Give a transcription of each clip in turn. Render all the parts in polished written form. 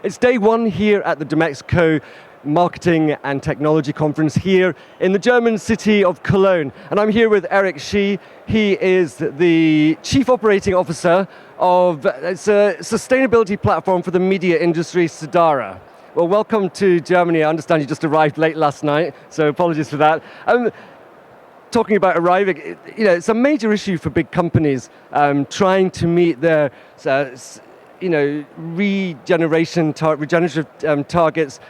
It's day one here at the DMEXCO Marketing and Technology Conference here in the German city of Cologne. And I'm here with Shih. He is the Chief Operating Officer of it's a sustainability platform for the media industry, Cedara. Well, welcome to Germany. I understand you just arrived late last night, so apologies for that. Talking about arriving, it's a major issue for big companies trying to meet their regenerative targets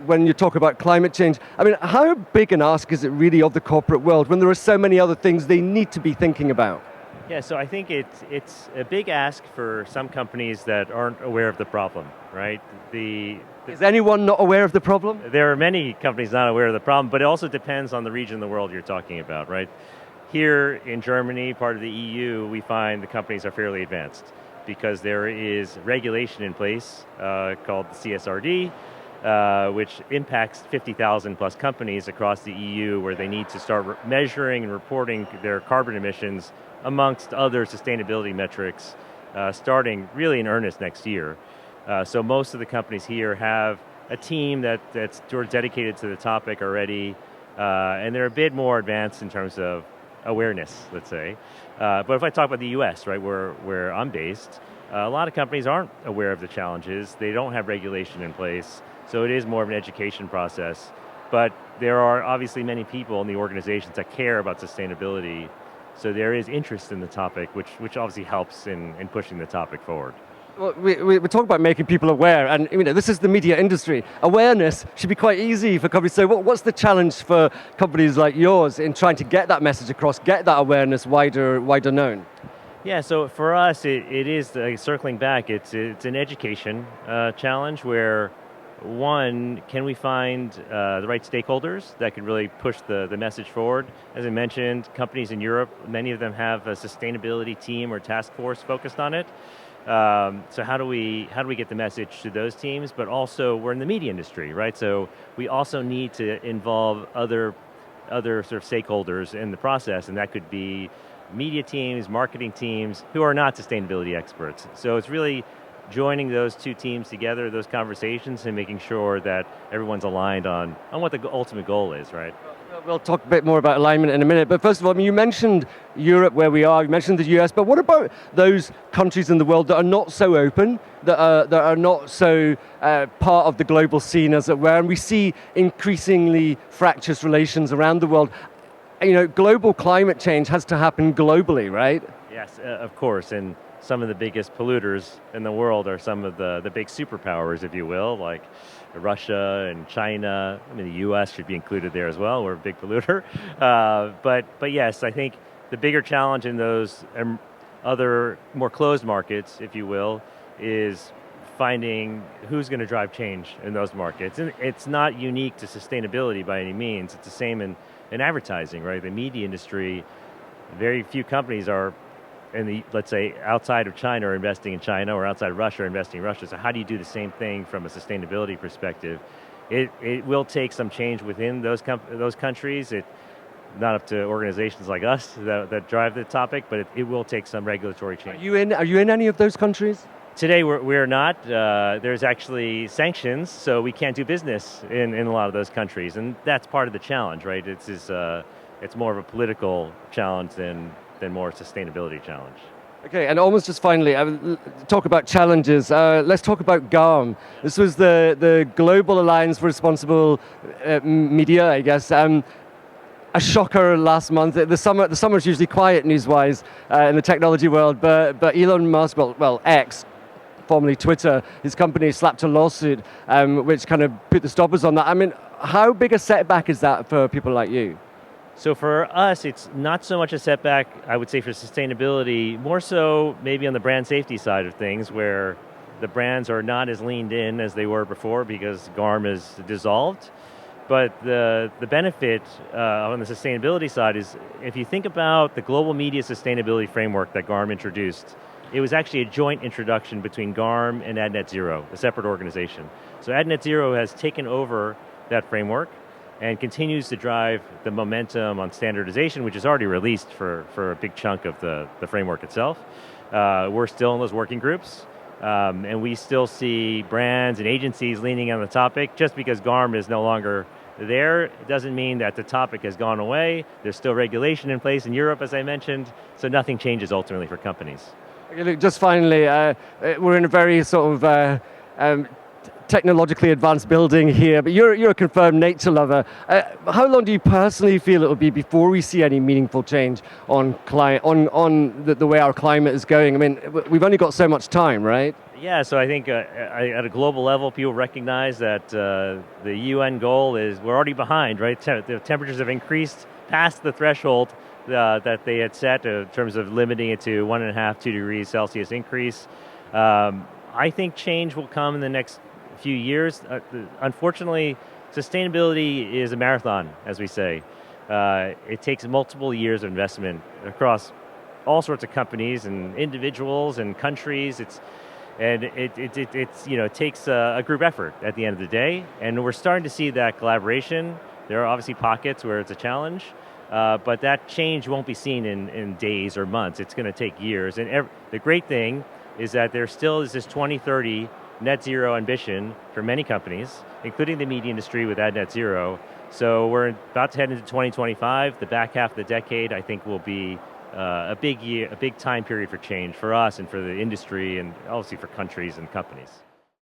when you talk about climate change. I mean, how big an ask is it really of the corporate world when there are so many other things they need to be thinking about? Yeah, so I think it's a big ask for some companies that aren't aware of the problem, right? Is anyone not aware of the problem? There are many companies not aware of the problem, but it also depends on the region of the world you're talking about, right? Here in Germany, part of the EU, we find the companies are fairly advanced because there is regulation in place called the CSRD, which impacts 50,000 plus companies across the EU where they need to start measuring and reporting their carbon emissions amongst other sustainability metrics starting really in earnest next year. So most of the companies here have a team that's dedicated to the topic already, and they're a bit more advanced in terms of awareness, let's say. But if I talk about the US, right, where I'm based, a lot of companies aren't aware of the challenges. They don't have regulation in place, so it is more of an education process. But there are obviously many people in the organizations that care about sustainability, so there is interest in the topic, which obviously helps in pushing the topic forward. Well, we talk about making people aware, and this is the media industry. Awareness should be quite easy for companies. So what's the challenge for companies like yours in trying to get that message across, get that awareness wider known? Yeah, so for us, it is, circling back, it's an education challenge where, one, can we find the right stakeholders that could really push the message forward? As I mentioned, companies in Europe, many of them have a sustainability team or task force focused on it. So how do we get the message to those teams? But also, we're in the media industry, right? So we also need to involve other sort of stakeholders in the process, and that could be media teams, marketing teams, who are not sustainability experts. So it's really joining those two teams together, those conversations, and making sure that everyone's aligned on what the ultimate goal is, right? We'll talk a bit more about alignment in a minute, but first of all, you mentioned Europe where we are, you mentioned the US, but what about those countries in the world that are not so open, that are not so part of the global scene as it were, and we see increasingly fractious relations around the world. Global climate change has to happen globally, right? Yes, of course, and some of the biggest polluters in the world are some of the big superpowers, if you will, like Russia and China. I mean, the US should be included there as well. We're a big polluter. But yes, I think the bigger challenge in those other more closed markets, if you will, is finding who's going to drive change in those markets. And it's not unique to sustainability by any means. It's the same in advertising, right? The media industry, very few companies are let's say, outside of China are investing in China, or outside of Russia are investing in Russia. So how do you do the same thing from a sustainability perspective? It will take some change within those countries. It's not up to organizations like us that drive the topic, but it will take some regulatory change. Are you in any of those countries? Today we're not. There's actually sanctions, so we can't do business in a lot of those countries, and that's part of the challenge, right? It's more of a political challenge than more sustainability challenge. Okay, and almost just finally, talk about challenges. Let's talk about GARM. This was the Global Alliance for Responsible Media, I guess. A shocker last month. The summer's usually quiet news-wise in the technology world, but Elon Musk, well, X, formerly Twitter, his company slapped a lawsuit which kind of put the stoppers on that. I mean, how big a setback is that for people like you? So for us, it's not so much a setback, I would say, for sustainability, more so maybe on the brand safety side of things, where the brands are not as leaned in as they were before because GARM is dissolved. But the benefit on the sustainability side is, if you think about the global media sustainability framework that GARM introduced, it was actually a joint introduction between GARM and AdNet0, a separate organization. So AdNet0 has taken over that framework and continues to drive the momentum on standardization, which is already released for a big chunk of the framework itself. We're still in those working groups, And we still see brands and agencies leaning on the topic. Just because GARM is no longer there, it doesn't mean that the topic has gone away. There's still regulation in place in Europe, as I mentioned, so nothing changes ultimately for companies. Okay, look, just finally, we're in a very sort of technologically advanced building here, but you're a confirmed nature lover. How long do you personally feel it will be before we see any meaningful change on the way our climate is going? I mean, we've only got so much time, right? Yeah, so I think at a global level, people recognize that the UN goal is we're already behind, right? The temperatures have increased past the threshold that they had set in terms of limiting it to 1.5, 2 degrees Celsius increase. I think change will come in the next few years. Unfortunately, sustainability is a marathon, as we say. It takes multiple years of investment across all sorts of companies and individuals and countries. It takes a group effort at the end of the day, and we're starting to see that collaboration. There are obviously pockets where it's a challenge, but that change won't be seen in days or months. It's going to take years. And the great thing is that there still is this 2030 net zero ambition for many companies, including the media industry with net zero. So we're about to head into 2025. The back half of the decade, I think, will be a big time period for change for us and for the industry and obviously for countries and companies.